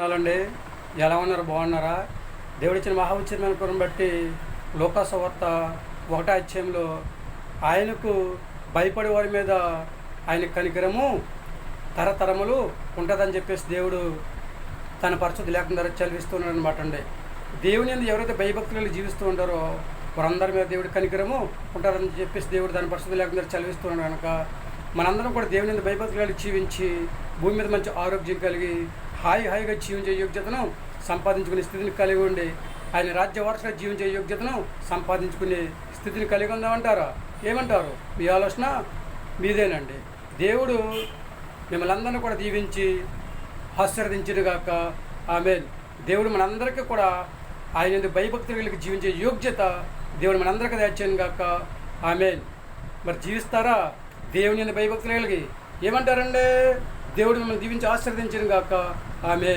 వందనాలండి. ఎలా ఉన్నారు? బాగున్నారా? దేవుడిచ్చిన మహాఉచ్చరమైన కృపను బట్టి లూకా సువార్త 1వ అధ్యాయంలో ఆయనకు భయపడే వారి మీద ఆయన కనికరము తరతరములు ఉంటుందని చెప్పేసి దేవుడు తన పరిశుద్ధ లేఖనం ద్వారా చదివిస్తున్నాడు అనమాట అండి. దేవుని యందు ఎవరైతే భయభక్తులు జీవిస్తూ ఉంటారో వారందరి మీద దేవుడి కనికరము ఉంటుందని చెప్పేసి దేవుడు దాని పరిశుద్ధ లేఖనం ద్వారా చదివిస్తున్నాడు కనుక మనందరం కూడా దేవుని యందు భయభక్తులు జీవించి భూమి మీద మంచి ఆరోగ్యం కలిగి హాయిగా జీవించే యోగ్యతను సంపాదించుకునే స్థితిని కలిగి ఉండి ఆయన రాజ్యవారసుగా జీవించే యోగ్యతను సంపాదించుకునే స్థితిని కలిగి ఉందామంటారా? ఏమంటారు? మీ ఆలోచన మీదేనండి. దేవుడు మిమ్మల్ని అందరినీ కూడా దీవించి ఆశీర్వదించునుగాక. ఆమేన్. దేవుడు మనందరికీ కూడా ఆయన యందు భయభక్తులు కలిగి జీవించే యోగ్యత దేవుడు మనందరికీ దయచేయను గాక. ఆమేన్. మరి జీవిస్తారా దేవుని యందు భయభక్తులు కలిగి? ఏమంటారండి? దేవుడు మిమ్మల్ని దీవించి ఆశీర్వదించును గాక. ఆమేన్.